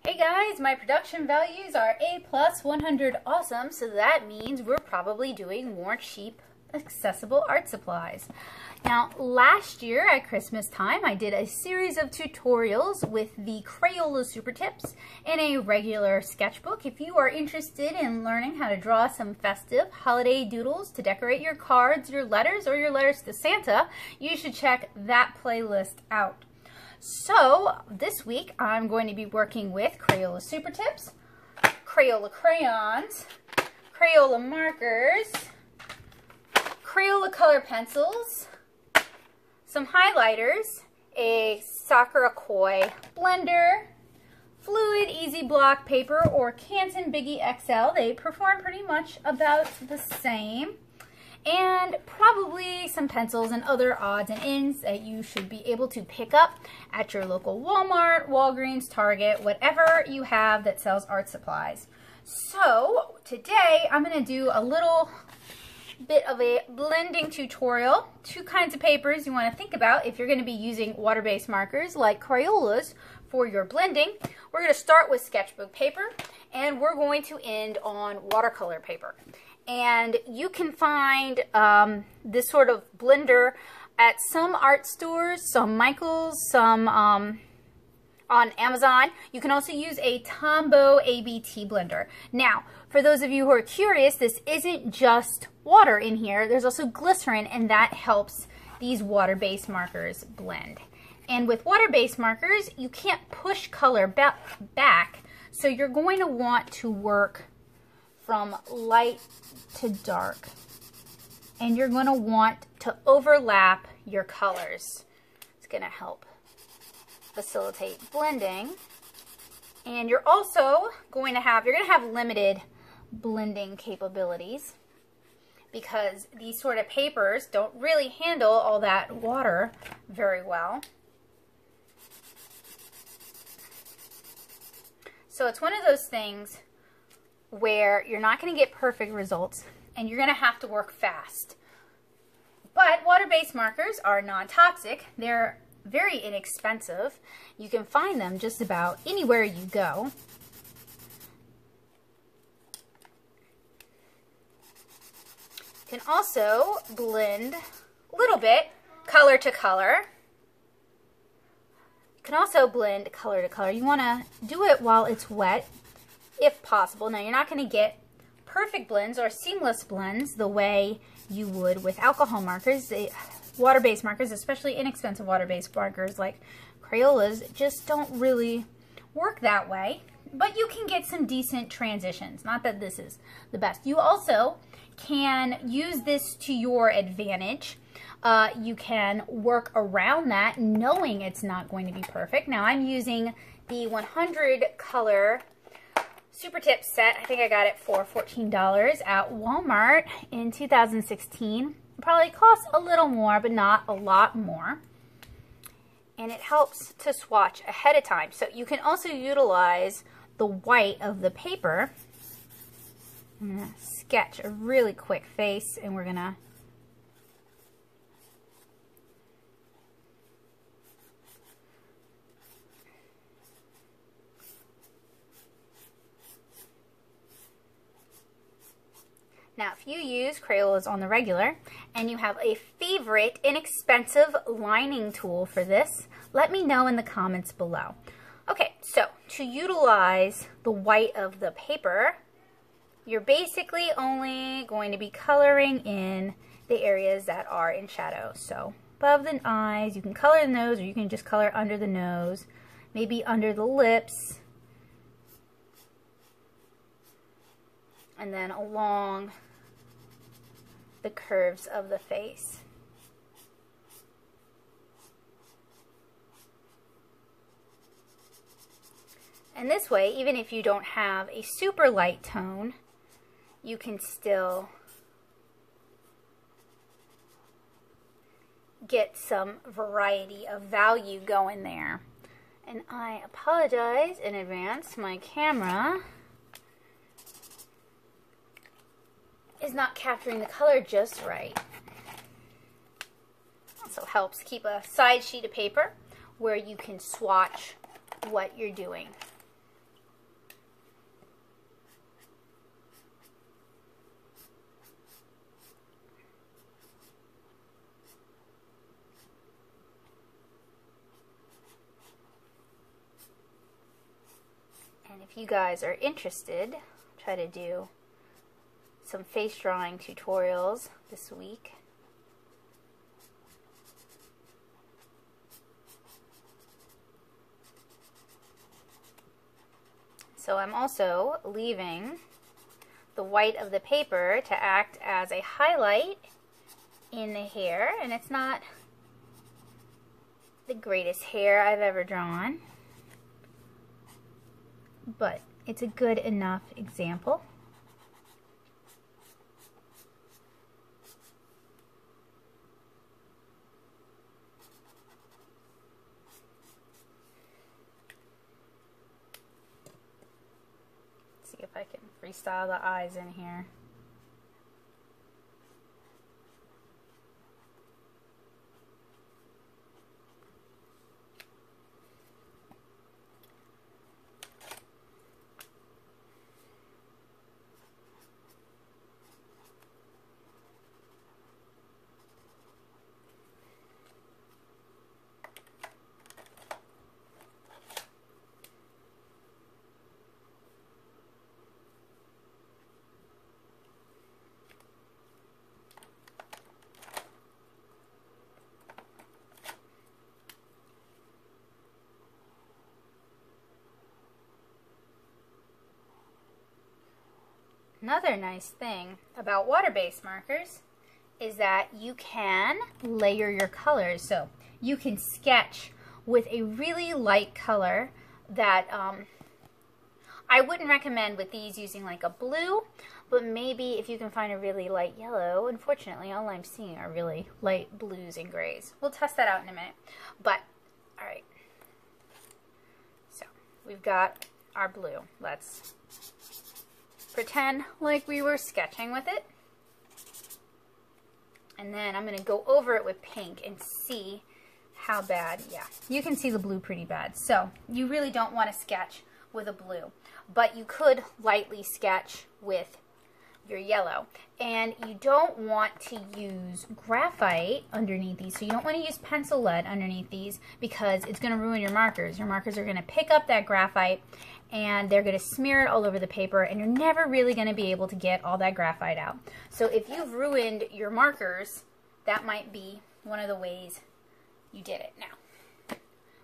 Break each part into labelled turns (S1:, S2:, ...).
S1: Hey guys, my production values are A plus 100 awesome, so that means we're probably doing more cheap, accessible art supplies. Now, last year at Christmas time, I did a series of tutorials with the Crayola Supertips and a regular sketchbook. If you are interested in learning how to draw some festive holiday doodles to decorate your cards, your letters, or your letters to Santa, you should check that playlist out. So, this week I'm going to be working with Crayola Supertips, Crayola crayons, Crayola markers, Crayola color pencils, some highlighters, a Sakura Koi blender, fluid easy block paper or Canson Biggie XL. They perform pretty much about the same. And probably some pencils and other odds and ends that you should be able to pick up at your local Walmart, Walgreens, Target, whatever you have that sells art supplies. So today I'm going to do a little bit of a blending tutorial. Two kinds of papers you want to think about if you're going to be using water-based markers like Crayola's for your blending. We're going to start with sketchbook paper and we're going to end on watercolor paper. And you can find this sort of blender at some art stores, some Michael's, some on Amazon. You can also use a Tombow ABT blender. Now, for those of you who are curious, this isn't just water in here. There's also glycerin, and that helps these water-based markers blend. And with water-based markers, you can't push color back, so you're going to want to work from light to dark, and you're going to want to overlap your colors. It's going to help facilitate blending, and you're also going to have limited blending capabilities because these sort of papers don't really handle all that water very well. So it's one of those things where you're not going to get perfect results and you're going to have to work fast. But water-based markers are non-toxic. They're very inexpensive. You can find them just about anywhere you go. You can also blend a little bit color to color. You can also blend color to color. You want to do it while it's wet, if possible. Now, you're not going to get perfect blends or seamless blends the way you would with alcohol markers. Water-based markers, especially inexpensive water-based markers like Crayola's, just don't really work that way. But you can get some decent transitions. Not that this is the best. You also can use this to your advantage. You can work around that knowing it's not going to be perfect. Now, I'm using the 100 color Supertip set. I think I got it for $14 at Walmart in 2016. Probably costs a little more, but not a lot more. And it helps to swatch ahead of time. So you can also utilize the white of the paper. I'm going to sketch a really quick face, and we're going to Now, if you use Crayola's on the regular and you have a favorite inexpensive lining tool for this, let me know in the comments below. Okay, so to utilize the white of the paper, you're basically only going to be coloring in the areas that are in shadow. So above the eyes, you can color the nose, or you can just color under the nose, maybe under the lips, and then along the curves of the face. And this way, even if you don't have a super light tone, you can still get some variety of value going there. And I apologize in advance, my camera is not capturing the color just right. Also helps keep a side sheet of paper where you can swatch what you're doing. if you guys are interested, try to do some face drawing tutorials this week. So I'm also leaving the white of the paper to act as a highlight in the hair, and it's not the greatest hair I've ever drawn, but it's a good enough example. See if I can freestyle the eyes in here. Another nice thing about water-based markers is that you can layer your colors. So you can sketch with a really light color that I wouldn't recommend with these using like a blue, but maybe if you can find a really light yellow. Unfortunately, all I'm seeing are really light blues and grays. We'll test that out in a minute. But, all right. So we've got our blue. Let's pretend like we were sketching with it. And then I'm going to go over it with pink and see how bad. Yeah, you can see the blue pretty bad. So you really don't want to sketch with a blue, but you could lightly sketch with your yellow. And you don't want to use graphite underneath these. So you don't want to use pencil lead underneath these because it's going to ruin your markers. Your markers are going to pick up that graphite and they're going to smear it all over the paper, and you're never really going to be able to get all that graphite out. So if you've ruined your markers, that might be one of the ways you did it. Now,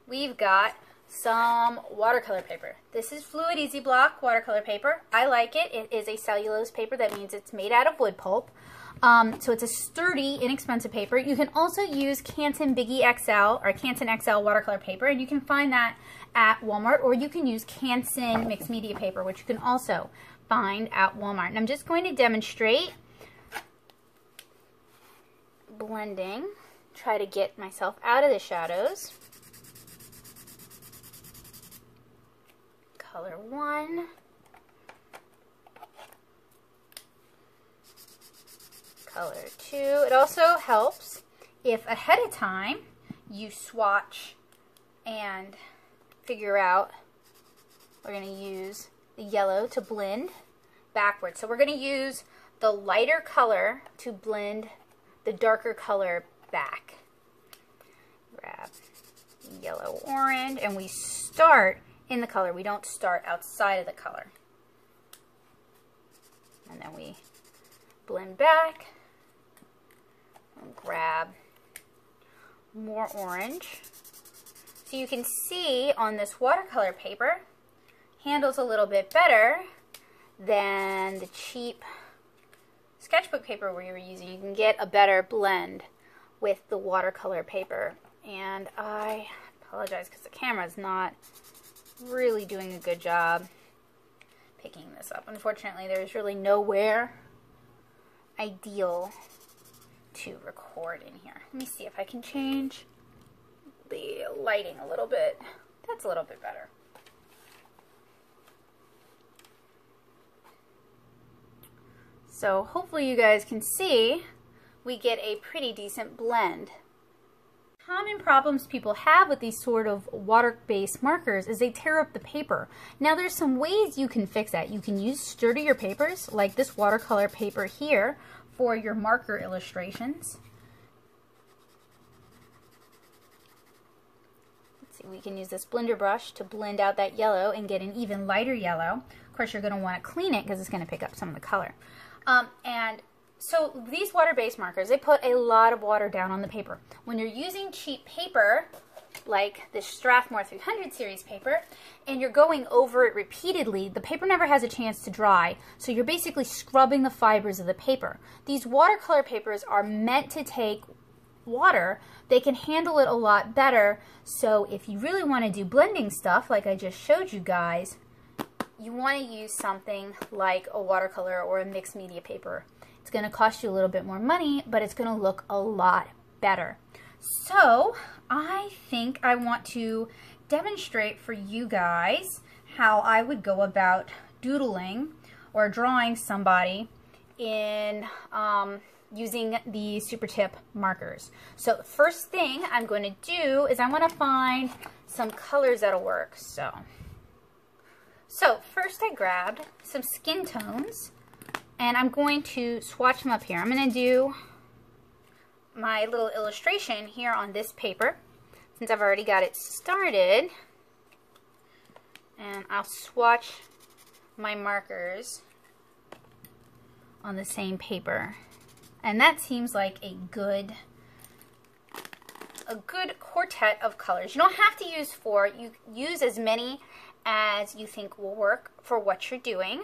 S1: we've got some watercolor paper. This is Fluid Easy Block watercolor paper. I like it. It is a cellulose paper. That means it's made out of wood pulp. So it's a sturdy, inexpensive paper. You can also use Canson Biggie XL or Canson XL watercolor paper, and you can find that at Walmart, or you can use Canson mixed media paper, which you can also find at Walmart. And I'm just going to demonstrate blending, try to get myself out of the shadows. Color 1. Color 2. It also helps if ahead of time you swatch and figure out we're going to use the yellow to blend backwards. So we're going to use the lighter color to blend the darker color back. Grab yellow orange, and we start in the color. We don't start outside of the color. And then we blend back and grab more orange. So you can see on this watercolor paper, handles a little bit better than the cheap sketchbook paper we were using. You can get a better blend with the watercolor paper. And I apologize because the camera is not really doing a good job picking this up. Unfortunately, there's really nowhere ideal to record in here. Let me see if I can change the lighting a little bit. That's a little bit better. So hopefully you guys can see we get a pretty decent blend. Common problems people have with these sort of water-based markers is they tear up the paper. Now there's some ways you can fix that. You can use sturdier papers like this watercolor paper here for your marker illustrations. So we can use this blender brush to blend out that yellow and get an even lighter yellow. Of course, you're going to want to clean it because it's going to pick up some of the color. And so these water-based markers, they put a lot of water down on the paper. When you're using cheap paper, like this Strathmore 300 series paper, and you're going over it repeatedly, the paper never has a chance to dry, so you're basically scrubbing the fibers of the paper. These watercolor papers are meant to take water. They can handle it a lot better, so if you really want to do blending stuff like I just showed you guys, you want to use something like a watercolor or a mixed media paper. It's going to cost you a little bit more money, but it's going to look a lot better. So I think I want to demonstrate for you guys how I would go about doodling or drawing somebody in using the Supertip markers. So the first thing I'm going to do is I want to find some colors that'll work. So first I grabbed some skin tones, and I'm going to swatch them up here. I'm going to do my little illustration here on this paper, since I've already got it started, and I'll swatch my markers on the same paper. And that seems like a good quartet of colors. You don't have to use 4. You use as many as you think will work for what you're doing.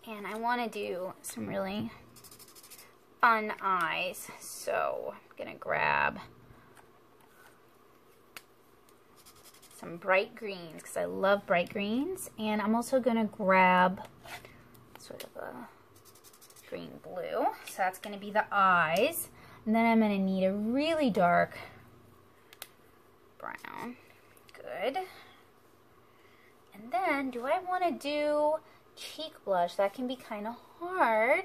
S1: And I want to do some really fun eyes. So I'm going to grab some bright greens because I love bright greens. And I'm also going to grab sort of a green blue. So that's going to be the eyes. And then I'm going to need a really dark brown. Good. And then, do I want to do cheek blush? That can be kind of hard.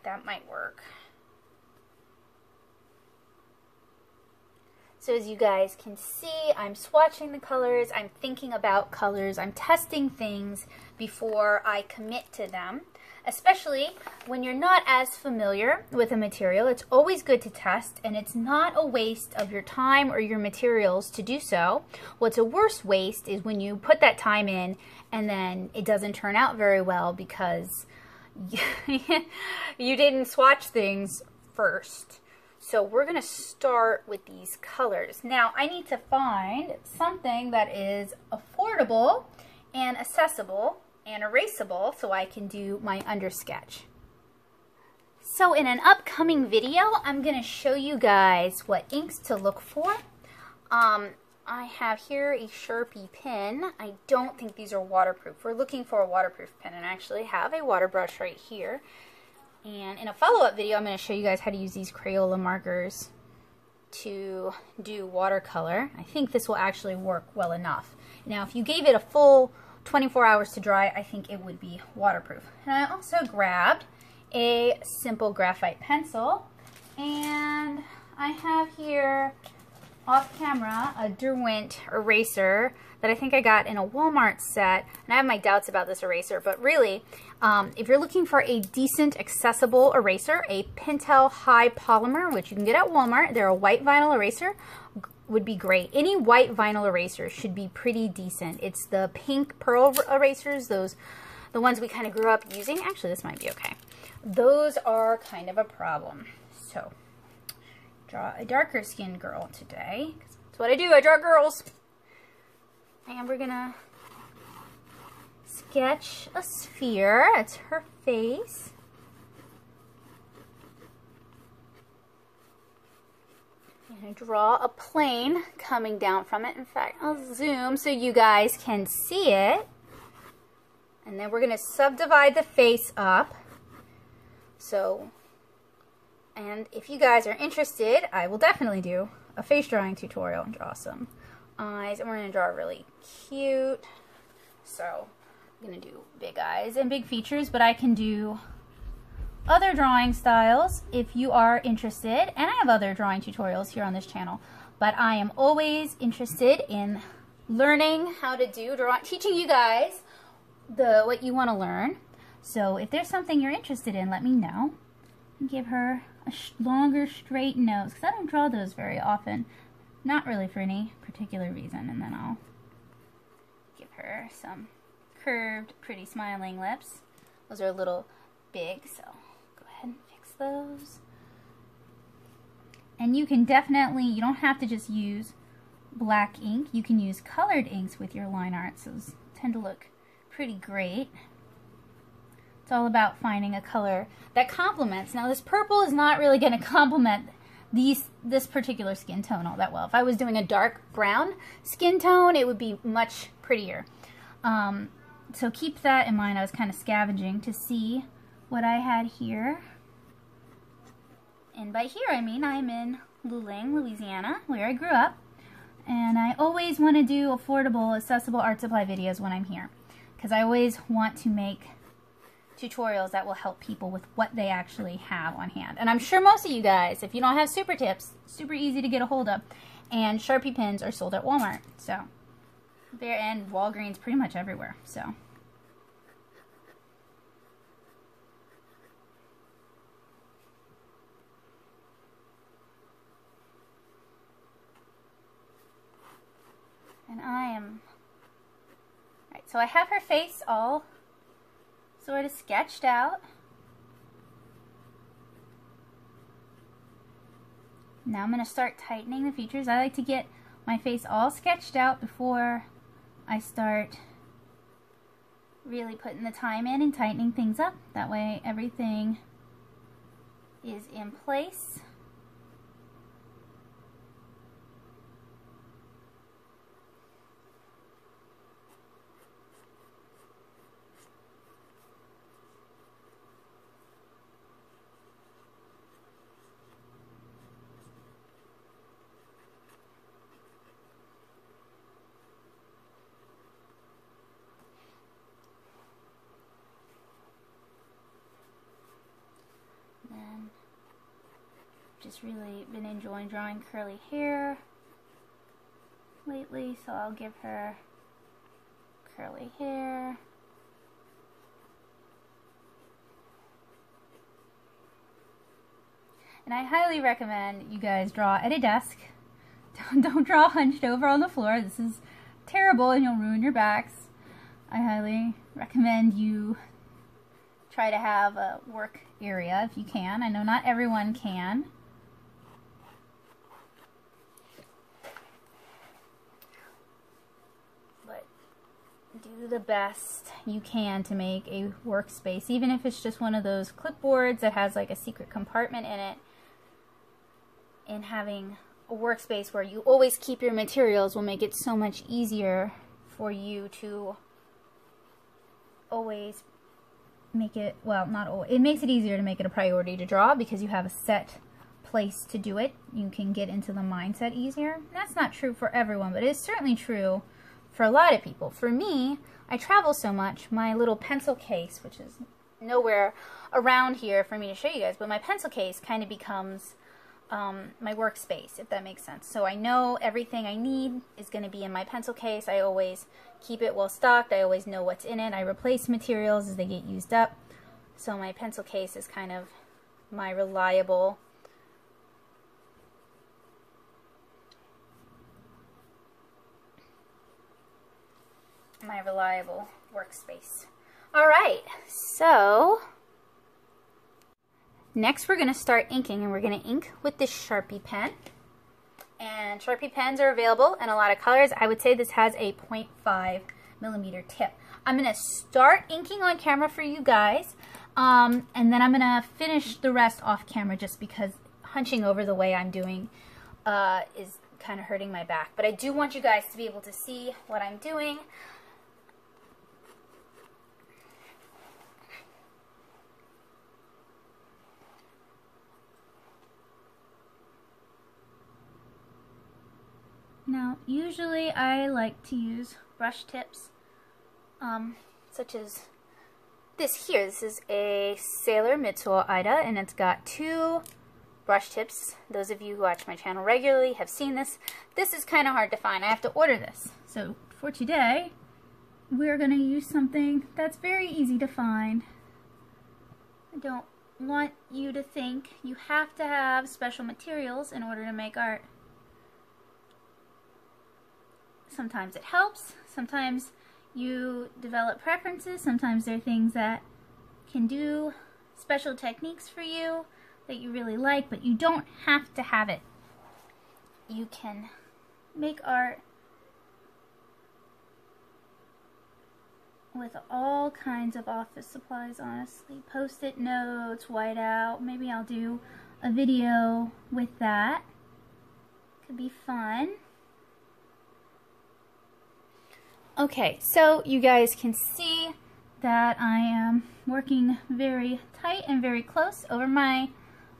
S1: That might work. So as you guys can see, I'm swatching the colors, I'm thinking about colors, I'm testing things before I commit to them. Especially when you're not as familiar with a material, it's always good to test, and it's not a waste of your time or your materials to do so. What's a worse waste is when you put that time in and then it doesn't turn out very well because you didn't swatch things first. So we're going to start with these colors. Now I need to find something that is affordable and accessible and erasable so I can do my undersketch. So in an upcoming video, I'm going to show you guys what inks to look for. I have here a Sharpie pen. I don't think these are waterproof. We're looking for a waterproof pen, and I actually have a water brush right here. And in a follow-up video, I'm going to show you guys how to use these Crayola markers to do watercolor. I think this will actually work well enough. Now, if you gave it a full 24 hours to dry, I think it would be waterproof. And I also grabbed a simple graphite pencil, and I have here off camera a Derwent eraser that I think I got in a Walmart set, and I have my doubts about this eraser, but really if you're looking for a decent accessible eraser, a Pentel high polymer, which you can get at Walmart, they're a white vinyl eraser, would be great. Any white vinyl eraser should be pretty decent. It's the pink pearl erasers, the ones we kind of grew up using. Actually, this might be okay. Those are kind of a problem. So, draw a darker skinned girl today. That's what I do, I draw girls. And we're gonna sketch a sphere. That's her face. And draw a plane coming down from it. In fact, I'll zoom so you guys can see it. And then we're going to subdivide the face up. So, and if you guys are interested, I will definitely do a face drawing tutorial and draw some eyes. And we're going to draw really cute. So, I'm going to do big eyes and big features, but I can do other drawing styles if you are interested, and I have other drawing tutorials here on this channel, but I am always interested in learning how to do drawing, teaching you guys what you want to learn. So if there's something you're interested in, let me know. Give her a longer straight nose, because I don't draw those very often. Not really for any particular reason. And then I'll give her some curved, pretty smiling lips. Those are a little big, so go ahead and fix those. And you can definitely, you don't have to just use black ink. You can use colored inks with your line art. So those tend to look pretty great. It's all about finding a color that complements. Now this purple is not really going to complement this particular skin tone all that well. If I was doing a dark brown skin tone, it would be much prettier. So keep that in mind. I was kind of scavenging to see what I had here. And by here I mean I'm in Luling, Louisiana, where I grew up. And I always want to do affordable, accessible art supply videos when I'm here, because I always want to make tutorials that will help people with what they actually have on hand. And I'm sure most of you guys, if you don't have Supertips, super easy to get a hold of. And Sharpie pens are sold at Walmart. So there, and Walgreens, pretty much everywhere. So and I am right, so I have her face all sort of sketched out. Now I'm going to start tightening the features. I like to get my face all sketched out before I start really putting the time in and tightening things up. That way everything is in place. Just really been enjoying drawing curly hair lately, so I'll give her curly hair. And I highly recommend you guys draw at a desk. Don't draw hunched over on the floor. This is terrible and you'll ruin your backs. I highly recommend you try to have a work area if you can. I know not everyone can. Do the best you can to make a workspace, even if it's just one of those clipboards that has like a secret compartment in it. And having a workspace where you always keep your materials will make it so much easier for you to always make it, well, not always, it makes it easier to make it a priority to draw because you have a set place to do it. You can get into the mindset easier. That's not true for everyone, but it is certainly true for a lot of people. For me, I travel so much, my little pencil case, which is nowhere around here for me to show you guys, but my pencil case kind of becomes my workspace, if that makes sense. So I know everything I need is going to be in my pencil case. I always keep it well stocked. I always know what's in it. I replace materials as they get used up. So my pencil case is kind of my reliable workspace. Alright, so next we're going to start inking, and we're going to ink with this Sharpie pen. And Sharpie pens are available in a lot of colors. I would say this has a 0.5mm tip. I'm going to start inking on camera for you guys, and then I'm going to finish the rest off camera just because hunching over the way I'm doing is kind of hurting my back. But I do want you guys to be able to see what I'm doing. Now, usually I like to use brush tips, such as this here. This is a Sailor Midsole Ida, and it's got 2 brush tips. Those of you who watch my channel regularly have seen this. This is kind of hard to find. I have to order this. So for today, we're going to use something that's very easy to find. I don't want you to think you have to have special materials in order to make art. Sometimes it helps, sometimes you develop preferences, sometimes there are things that can do special techniques for you that you really like, but you don't have to have it. You can make art with all kinds of office supplies, honestly. Post-it notes, whiteout. Maybe I'll do a video with that. Could be fun. Okay, so you guys can see that I am working very tight and very close over my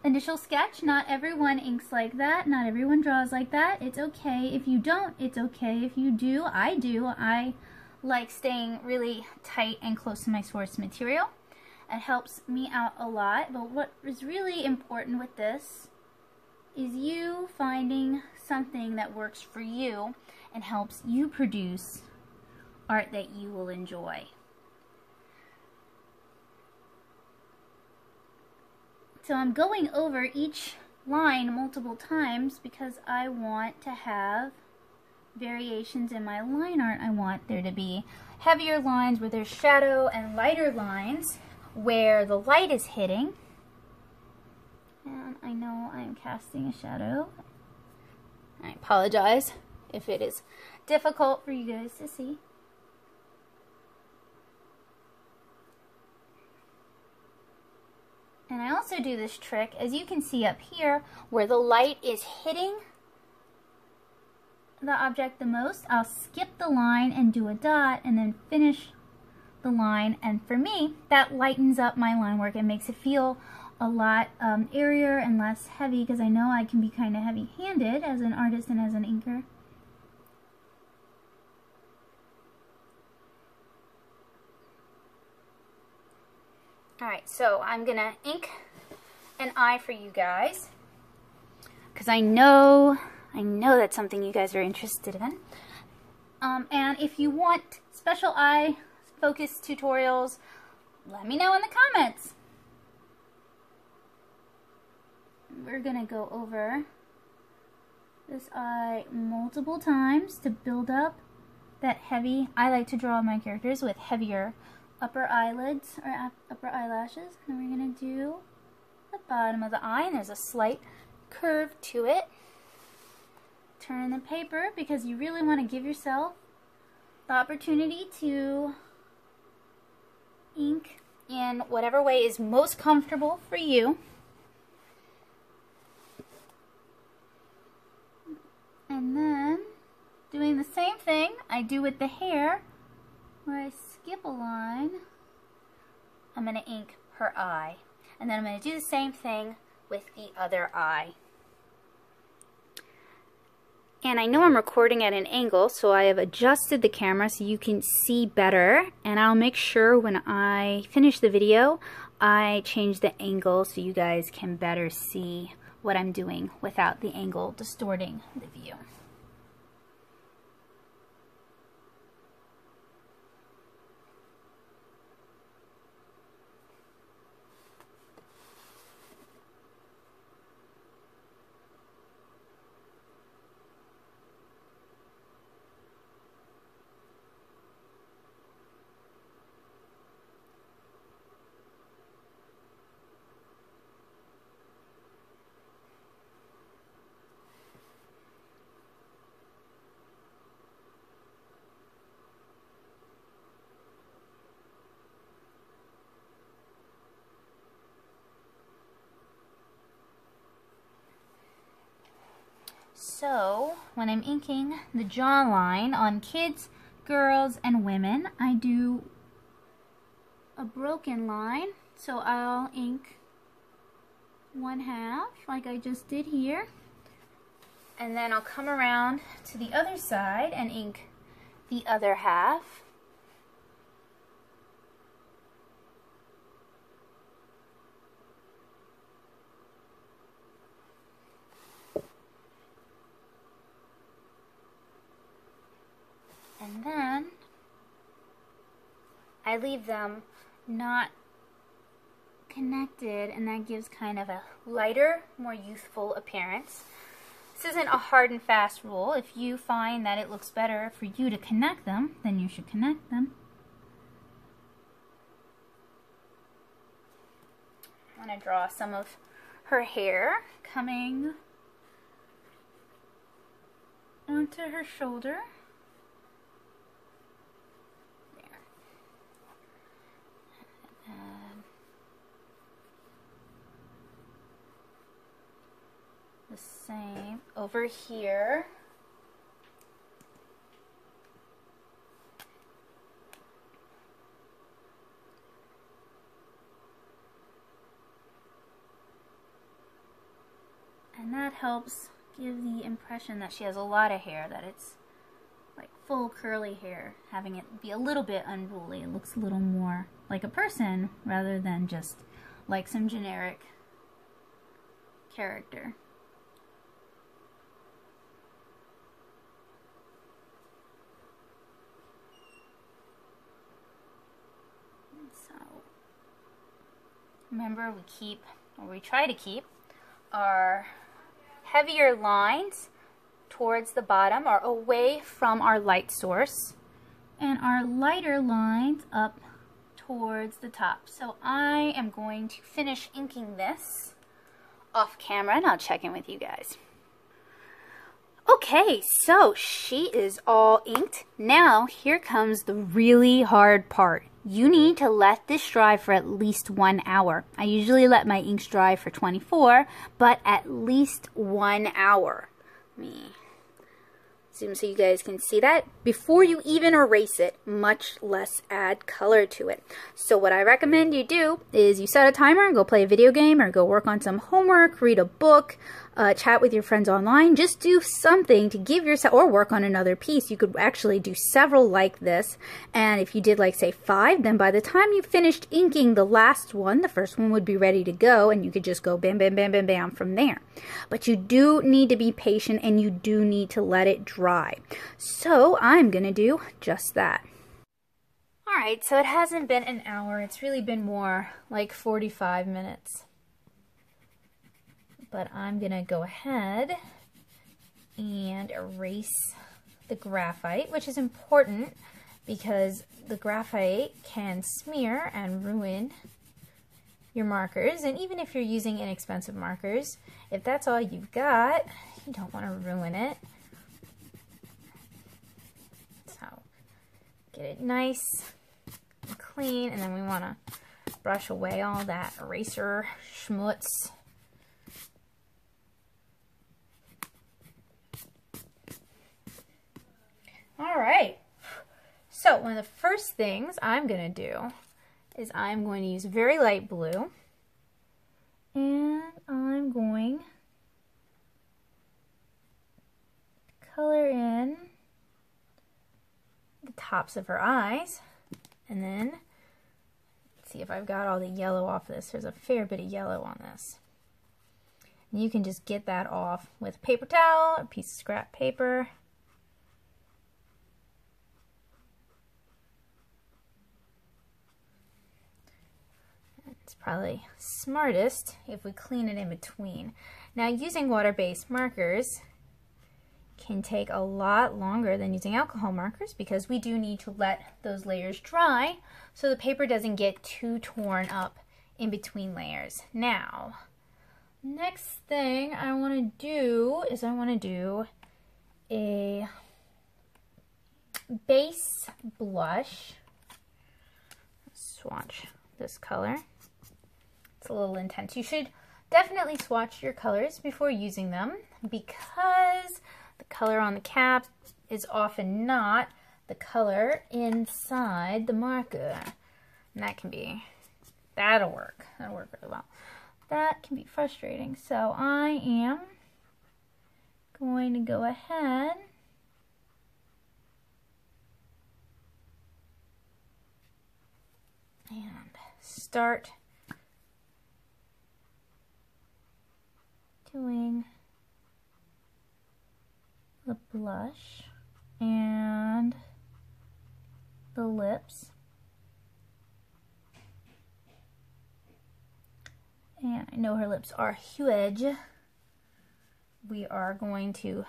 S1: initial sketch. Not everyone inks like that. Not everyone draws like that. It's okay if you don't. It's okay if you do. I do. I like staying really tight and close to my source material. It helps me out a lot. But what is really important with this is you finding something that works for you and helps you produce art that you will enjoy. So I'm going over each line multiple times because I want to have variations in my line art. I want there to be heavier lines where there's shadow and lighter lines where the light is hitting. And I know I'm casting a shadow. I apologize if it is difficult for you guys to see. And I also do this trick, as you can see up here, where the light is hitting the object the most. I'll skip the line and do a dot and then finish the line. And for me, that lightens up my line work and makes it feel a lot airier and less heavy, because I know I can be kind of heavy-handed as an artist and as an inker. Alright, so I'm going to ink an eye for you guys, because I know that's something you guys are interested in. And if you want special eye focus tutorials, let me know in the comments. We're going to go over this eye multiple times to build up that heavy. I like to draw my characters with heavier upper eyelids or upper eyelashes. And we're going to do the bottom of the eye, and there's a slight curve to it. Turn the paper because you really want to give yourself the opportunity to ink in whatever way is most comfortable for you. And then doing the same thing I do with the hair, where I skip a line. I'm going to ink her eye. And then I'm going to do the same thing with the other eye. And I know I'm recording at an angle, so I have adjusted the camera so you can see better. And I'll make sure when I finish the video, I change the angle so you guys can better see what I'm doing without the angle distorting the view. So, when I'm inking the jawline on kids, girls, and women, I do a broken line. So I'll ink one half, like I just did here. And then I'll come around to the other side and ink the other half. And then I leave them not connected, and that gives kind of a lighter, more youthful appearance. This isn't a hard and fast rule. If you find that it looks better for you to connect them, then you should connect them. I'm going to draw some of her hair coming onto her shoulder. There. And the same over here. And that helps give the impression that she has a lot of hair, that it's like full curly hair. Having it be a little bit unruly, it looks a little more like a person rather than just like some generic character. And so remember, we try to keep our heavier lines towards the bottom or away from our light source, and our lighter lines up towards the top. So I am going to finish inking this off camera and I'll check in with you guys. Okay, so she is all inked. Now here comes the really hard part. You need to let this dry for at least 1 hour. I usually let my inks dry for 24, but at least 1 hour. Let me zoom so you guys can see that before you even erase it, much less add color to it. So what I recommend you do is you set a timer and go play a video game or go work on some homework, read a book, chat with your friends online. Just do something to give yourself, or work on another piece. You could actually do several like this, and if you did like say 5, then by the time you finished inking the last one, the first one would be ready to go, and you could just go bam, bam, bam, bam, bam from there. But you do need to be patient, and you do need to let it dry. So I'm gonna do just that. Alright, so it hasn't been an hour, it's really been more like 45 minutes. But I'm gonna go ahead and erase the graphite, which is important because the graphite can smear and ruin your markers. And even if you're using inexpensive markers, if that's all you've got, you don't want to ruin it. So get it nice and clean, and then we want to brush away all that eraser schmutz. Alright, so one of the first things I'm going to do is I'm going to use very light blue, and I'm going to color in the tops of her eyes, and then let's see if I've got all the yellow off this. There's a fair bit of yellow on this. And you can just get that off with a paper towel, a piece of scrap paper. It's probably smartest if we clean it in between. Now, using water-based markers can take a lot longer than using alcohol markers because we do need to let those layers dry so the paper doesn't get too torn up in between layers. Now, next thing I want to do is I want to do a base blush. Swatch this color. It's a little intense. You should definitely swatch your colors before using them because the color on the cap is often not the color inside the marker. And that can be, that'll work really well. That can be frustrating. So I am going to go ahead and start doing the blush and the lips. And I know her lips are huge. We are going to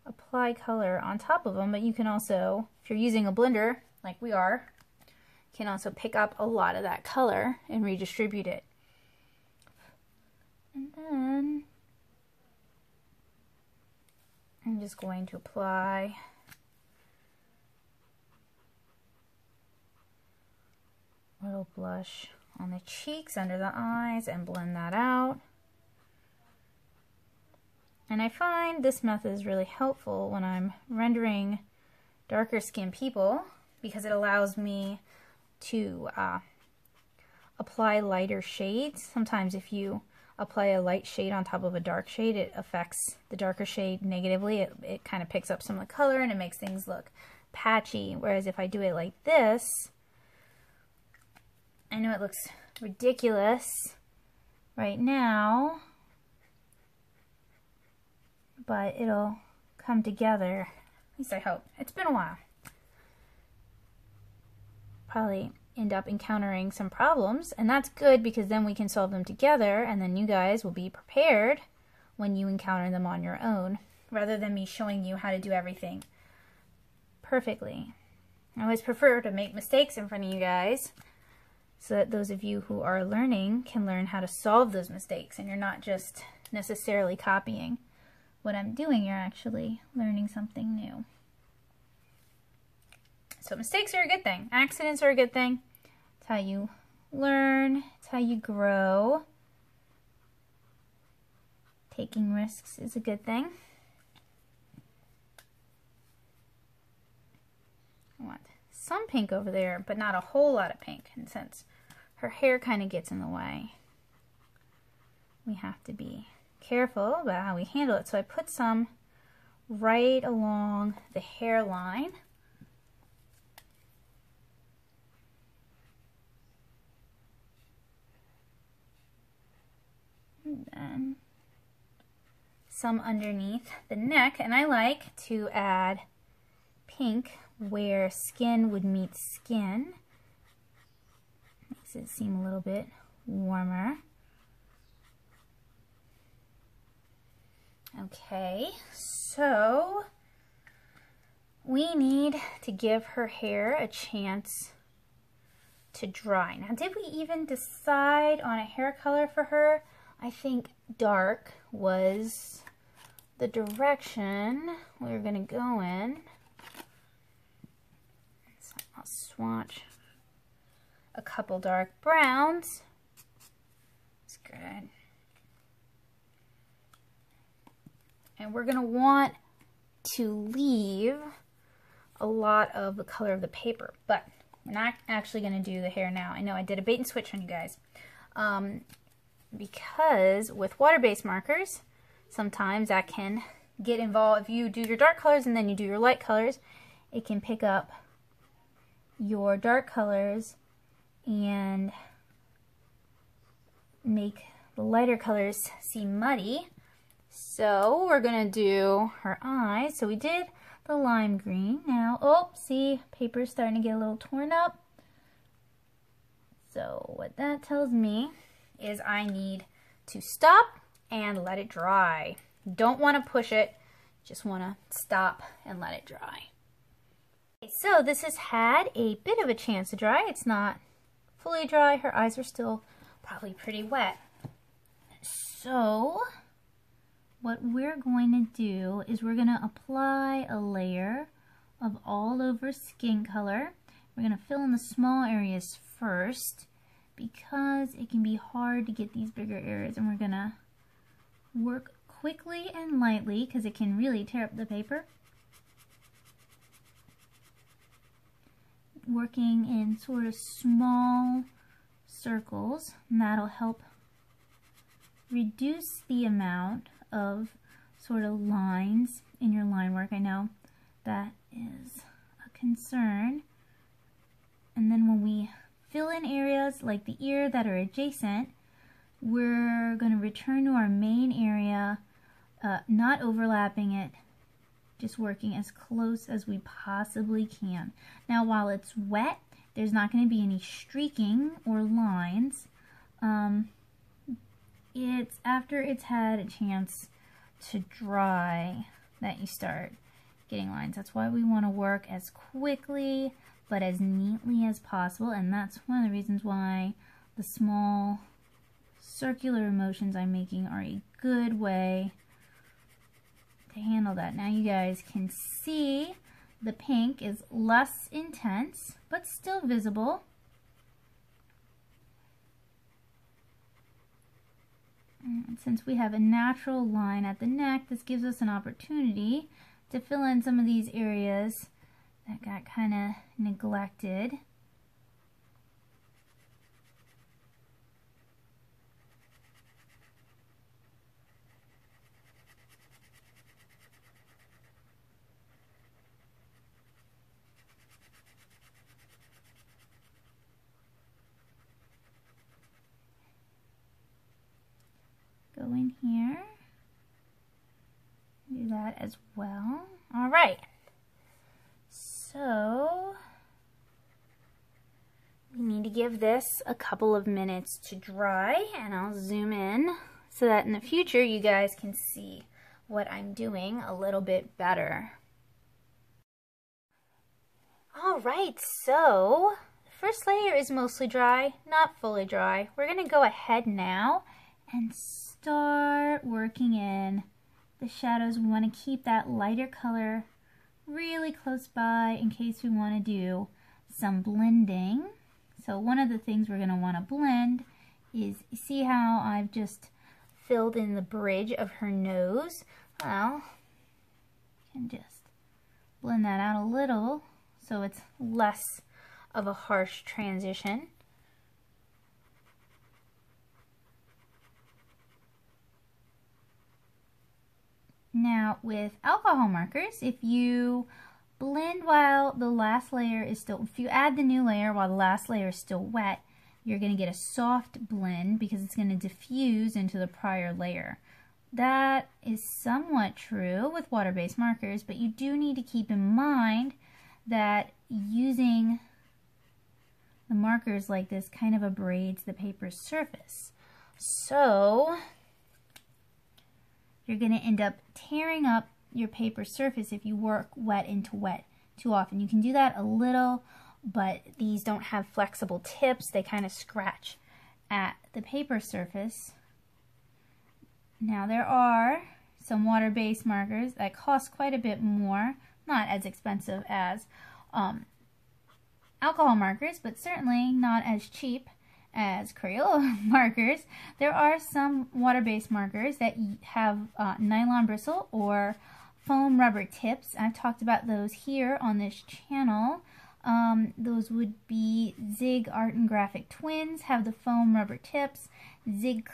S1: apply color on top of them, but you can also, if you're using a blender like we are, can also pick up a lot of that color and redistribute it. And then I'm just going to apply a little blush on the cheeks, under the eyes, and blend that out. And I find this method is really helpful when I'm rendering darker skinned people, because it allows me to apply lighter shades. Sometimes if you apply a light shade on top of a dark shade, it affects the darker shade negatively. It kind of picks up some of the color and it makes things look patchy. Whereas if I do it like this, I know it looks ridiculous right now, but it'll come together. At least I hope. It's been a while. Probably end up encountering some problems, and that's good because then we can solve them together, and then you guys will be prepared when you encounter them on your own, rather than me showing you how to do everything perfectly. I always prefer to make mistakes in front of you guys, so that those of you who are learning can learn how to solve those mistakes, and you're not just necessarily copying what I'm doing, you're actually learning something new. So mistakes are a good thing. Accidents are a good thing. It's how you learn. It's how you grow. Taking risks is a good thing. I want some pink over there, but not a whole lot of pink. And since her hair kind of gets in the way, we have to be careful about how we handle it. So I put some right along the hairline. And then some underneath the neck. And I like to add pink where skin would meet skin. Makes it seem a little bit warmer. Okay, so we need to give her hair a chance to dry. Now, did we even decide on a hair color for her? I think dark was the direction we were going to go in. So I'll swatch a couple dark browns. That's good. And we're going to want to leave a lot of the color of the paper, but we're not actually going to do the hair now. I know I did a bait and switch on you guys. Because with water-based markers, sometimes that can get involved. If you do your dark colors and then you do your light colors, it can pick up your dark colors and make the lighter colors seem muddy. So we're going to do her eyes. So we did the lime green. Now, oh, see, paper's starting to get a little torn up. So what that tells me is I need to stop and let it dry. Don't want to push it, just want to stop and let it dry. Okay, so this has had a bit of a chance to dry. It's not fully dry. Her eyes are still probably pretty wet. So what we're going to do is we're going to apply a layer of all over skin color. We're going to fill in the small areas first because it can be hard to get these bigger areas, and we're going to work quickly and lightly because it can really tear up the paper. Working in sort of small circles, and that'll help reduce the amount of sort of lines in your line work. I know that is a concern. And then when we fill in areas like the ear that are adjacent, we're going to return to our main area, not overlapping it, just working as close as we possibly can. Now, while it's wet, there's not going to be any streaking or lines it's after it's had a chance to dry that you start getting lines. That's why we want to work as quickly but as neatly as possible, and that's one of the reasons why the small circular motions I'm making are a good way to handle that. Now you guys can see the pink is less intense but still visible. And since we have a natural line at the neck, this gives us an opportunity to fill in some of these areas that got kind of neglected. Go in here, do that as well. All right, so we need to give this a couple of minutes to dry, and I'll zoom in so that in the future you guys can see what I'm doing a little bit better. All right, so the first layer is mostly dry, not fully dry. We're gonna go ahead now and start working in the shadows. We want to keep that lighter color really close by in case we want to do some blending. So one of the things we're going to want to blend is, you see how I've just filled in the bridge of her nose? Well, you can just blend that out a little so it's less of a harsh transition. Now with alcohol markers, if you blend while the last layer is still, if you add the new layer while the last layer is still wet, you're going to get a soft blend because it's going to diffuse into the prior layer. That is somewhat true with water-based markers, but you do need to keep in mind that using the markers like this kind of abrades the paper's surface. So you're going to end up tearing up your paper surface if you work wet into wet too often. You can do that a little, but these don't have flexible tips. They kind of scratch at the paper surface. Now there are some water-based markers that cost quite a bit more, not as expensive as alcohol markers, but certainly not as cheap as Crayola markers. There are some water-based markers that have nylon bristle or foam rubber tips. I've talked about those here on this channel. Those would be Zig Art and Graphic Twins have the foam rubber tips. Zig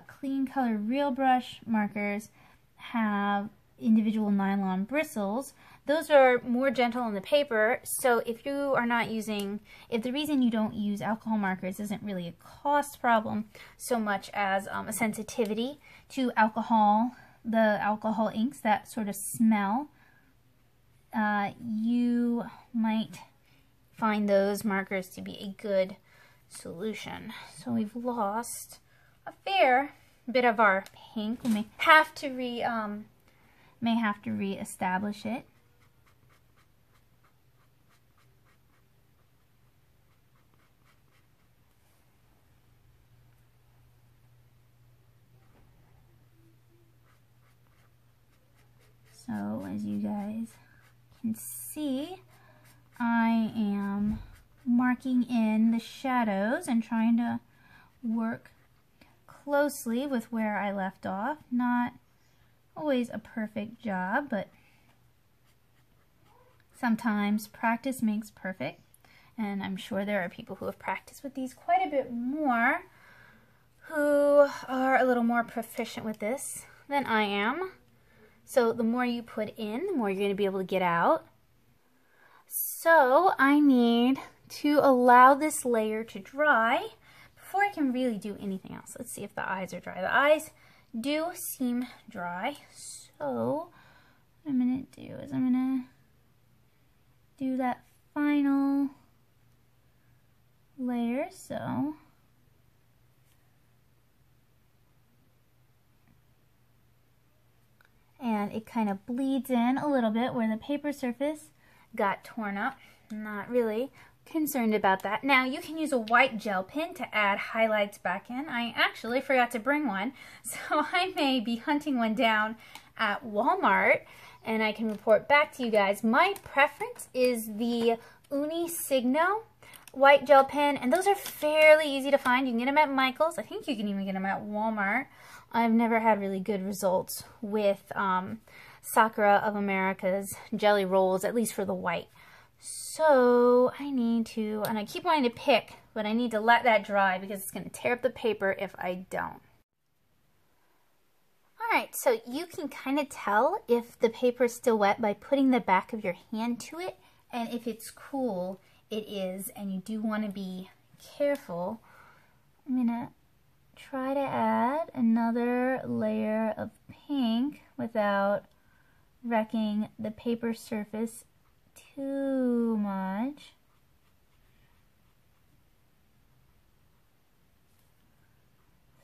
S1: Clean Color Real Brush markers have individual nylon bristles. Those are more gentle on the paper, so if you are not using, if the reason you don't use alcohol markers isn't really a cost problem so much as a sensitivity to alcohol, the alcohol inks that sort of smell, you might find those markers to be a good solution. So we've lost a fair bit of our pink. We may have to re-establish it. So as you guys can see, I am marking in the shadows and trying to work closely with where I left off. Not always a perfect job, but sometimes practice makes perfect, and I'm sure there are people who have practiced with these quite a bit more who are a little more proficient with this than I am. So the more you put in, the more you're going to be able to get out. So I need to allow this layer to dry before I can really do anything else. Let's see if the eyes are dry. The eyes do seem dry. So what I'm going to do is I'm going to do that final layer. So and it kind of bleeds in a little bit where the paper surface got torn up. I'm not really concerned about that. Now you can use a white gel pen to add highlights back in. I actually forgot to bring one, so I may be hunting one down at Walmart and I can report back to you guys. My preference is the Unisigno white gel pen, and those are fairly easy to find. You can get them at Michael's. I think you can even get them at Walmart. I've never had really good results with Sakura of America's jelly rolls, at least for the white. So I need to, and I keep wanting to pick, but I need to let that dry because it's going to tear up the paper if I don't. Alright, so you can kind of tell if the paper is still wet by putting the back of your hand to it, and if it's cool, it is, and you do want to be careful. I'm going to try to add another layer of pink without wrecking the paper surface too much.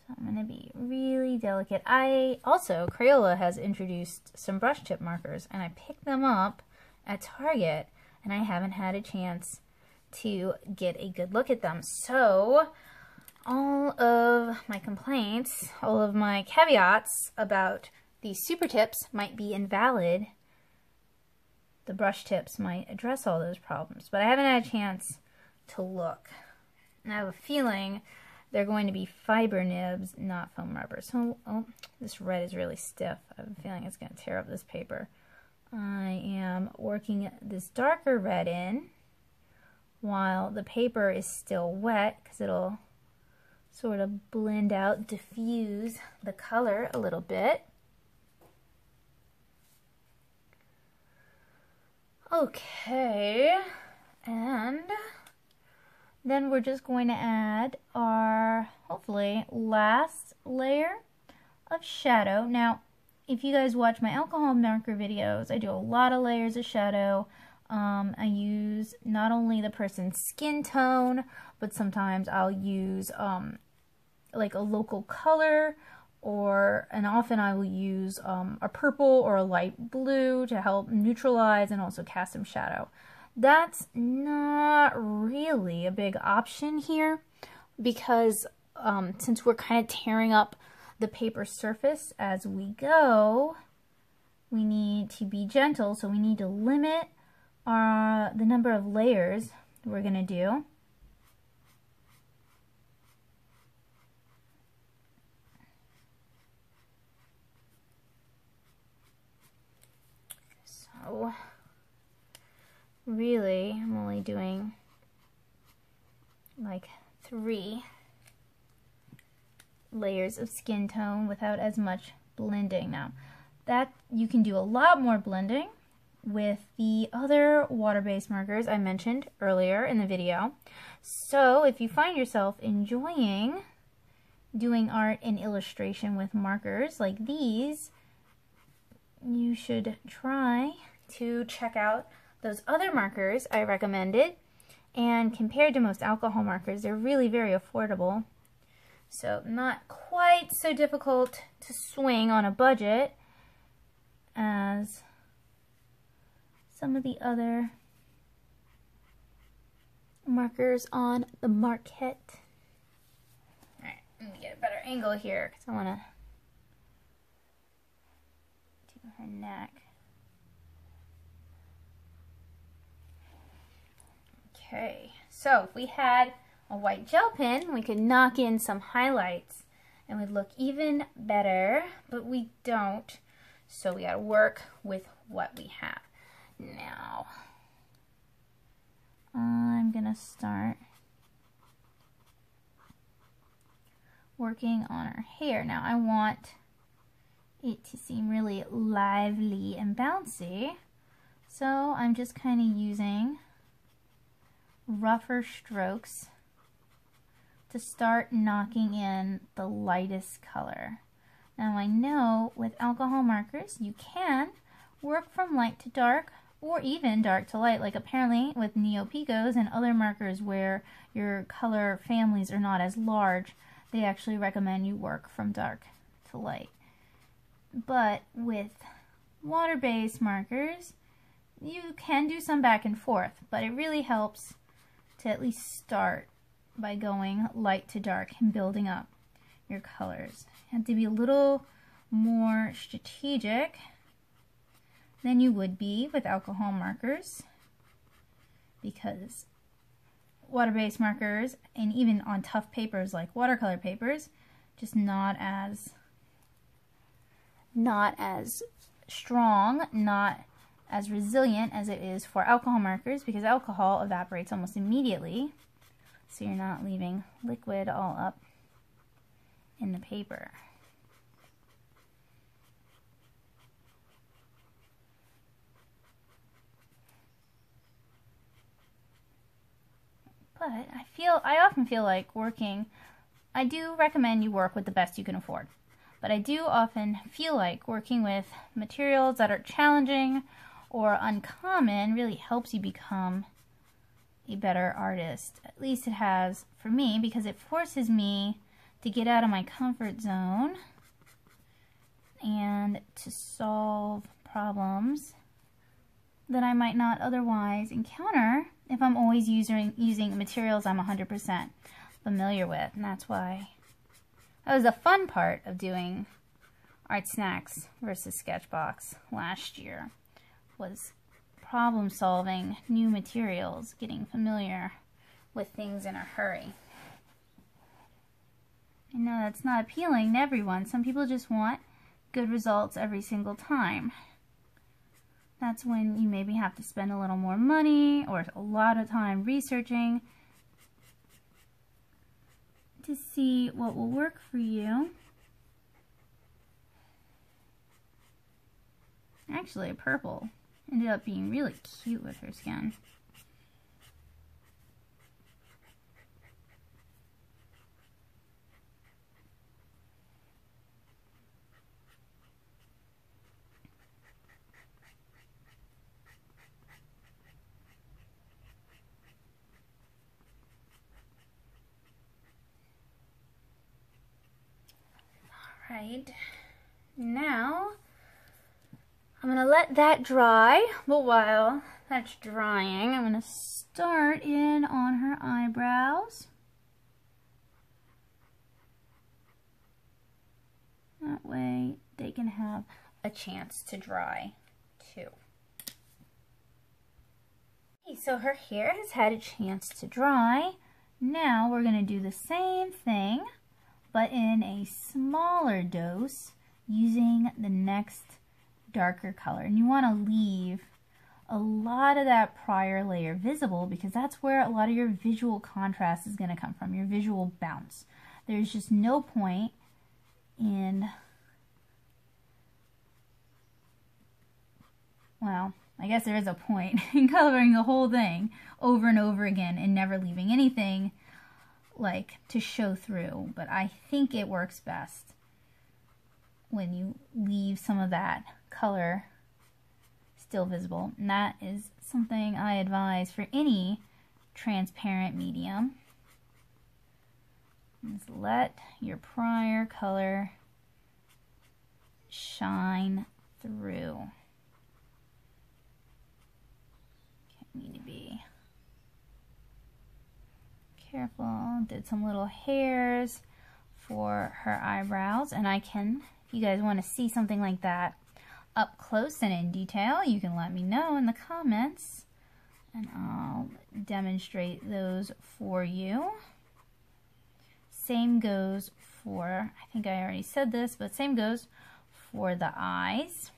S1: So I'm going to be really delicate. Crayola has introduced some brush tip markers, and I picked them up at Target, and I haven't had a chance to get a good look at them. So all of my complaints, all of my caveats about these super tips might be invalid. The brush tips might address all those problems, but I haven't had a chance to look. And I have a feeling they're going to be fiber nibs, not foam rubber. So, this red is really stiff. I have a feeling it's going to tear up this paper. I am working this darker red in while the paper is still wet, because it'll sort of blend out, diffuse the color a little bit. Okay, and then we're just going to add our, hopefully, last layer of shadow. Now, if you guys watch my alcohol marker videos, I do a lot of layers of shadow. I use not only the person's skin tone, but sometimes I'll use like a local color, and often I will use a purple or a light blue to help neutralize and also cast some shadow. That's not really a big option here because since we're kind of tearing up the paper surface as we go, we need to be gentle, so we need to limit the number of layers we're going to do. So really, I'm only doing like 3 layers of skin tone without as much blending. Now, that you can do a lot more blending with the other water-based markers I mentioned earlier in the video. So if you find yourself enjoying doing art and illustration with markers like these, you should try to check out those other markers I recommended. And compared to most alcohol markers, they're really very affordable. So not quite so difficult to swing on a budget as some of the other markers on the market. Alright, let me get a better angle here because I want to do her neck. Okay, so if we had a white gel pen, we could knock in some highlights and we'd look even better, but we don't, so we gotta work with what we have. Now, I'm gonna start working on her hair. Now, I want it to seem really lively and bouncy, so I'm just kind of using rougher strokes to start knocking in the lightest color. Now, I know with alcohol markers, you can work from light to dark, or even dark to light, like apparently with Neopicos and other markers where your color families are not as large, they actually recommend you work from dark to light. But with water-based markers, you can do some back and forth, but it really helps to at least start by going light to dark and building up your colors. You have to be a little more strategic than you would be with alcohol markers, because water-based markers, and even on tough papers like watercolor papers, just not as strong, not as resilient as it is for alcohol markers, because alcohol evaporates almost immediately, so you're not leaving liquid all up in the paper. But I often feel like working, I do recommend you work with the best you can afford, but I do often feel like working with materials that are challenging or uncommon really helps you become a better artist. At least it has for me, because it forces me to get out of my comfort zone and to solve problems that I might not otherwise encounter if I'm always using materials I'm 100% familiar with. And that's why that was the fun part of doing Art Snacks versus Sketchbox last year, was problem solving new materials, getting familiar with things in a hurry. I know that's not appealing to everyone. Some people just want good results every single time. That's when you maybe have to spend a little more money or a lot of time researching to see what will work for you. Actually, a purple ended up being really cute with her skin. Right, now I'm going to let that dry, but while that's drying, I'm going to start in on her eyebrows. That way they can have a chance to dry too. Okay, so her hair has had a chance to dry. Now we're going to do the same thing, but in a smaller dose using the next darker color. And you want to leave a lot of that prior layer visible, because that's where a lot of your visual contrast is going to come from, your visual bounce. There's just no point in, well, I guess there is a point in coloring the whole thing over and over again and never leaving anything like to show through, but I think it works best when you leave some of that color still visible, and that is something I advise for any transparent medium. Just let your prior color shine through. Okay, need to be careful. Did some little hairs for her eyebrows, and I can, if you guys want to see something like that up close and in detail, you can let me know in the comments and I'll demonstrate those for you. Same goes for, I think I already said this, but same goes for the eyes.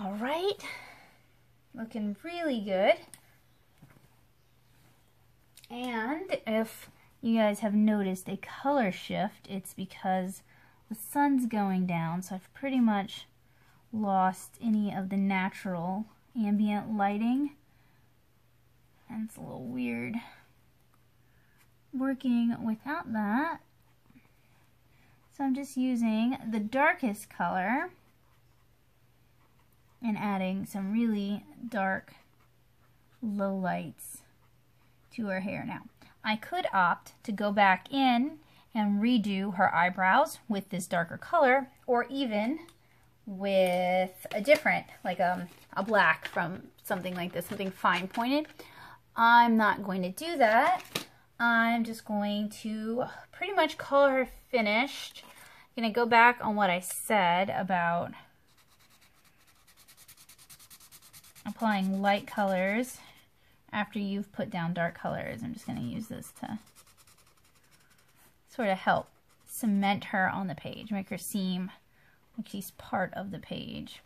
S1: All right, looking really good. And if you guys have noticed a color shift, it's because the sun's going down, so I've pretty much lost any of the natural ambient lighting. And it's a little weird working without that. So I'm just using the darkest color and adding some really dark lowlights to her hair. Now, I could opt to go back in and redo her eyebrows with this darker color, or even with a different, like a black from something like this, something fine pointed. I'm not going to do that. I'm just going to pretty much call her finished. I'm going to go back on what I said about applying light colors after you've put down dark colors. I'm just going to use this to sort of help cement her on the page, make her seem like she's part of the page.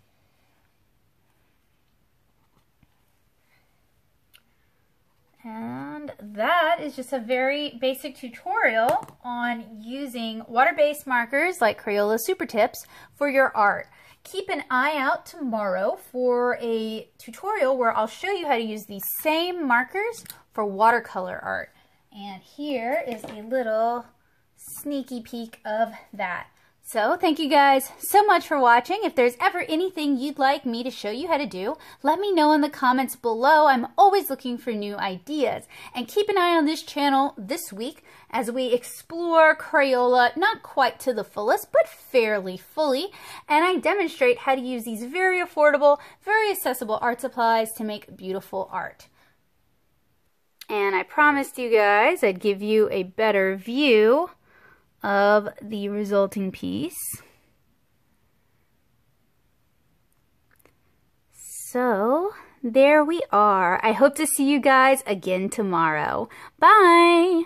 S1: And that is just a very basic tutorial on using water-based markers like Crayola Supertips for your art. Keep an eye out tomorrow for a tutorial where I'll show you how to use these same markers for watercolor art. And here is a little sneaky peek of that. So thank you guys so much for watching. If there's ever anything you'd like me to show you how to do, let me know in the comments below. I'm always looking for new ideas. And keep an eye on this channel this week as we explore Crayola, not quite to the fullest, but fairly fully. And I demonstrate how to use these very affordable, very accessible art supplies to make beautiful art. And I promised you guys I'd give you a better view of the resulting piece. So there we are. I hope to see you guys again tomorrow. Bye!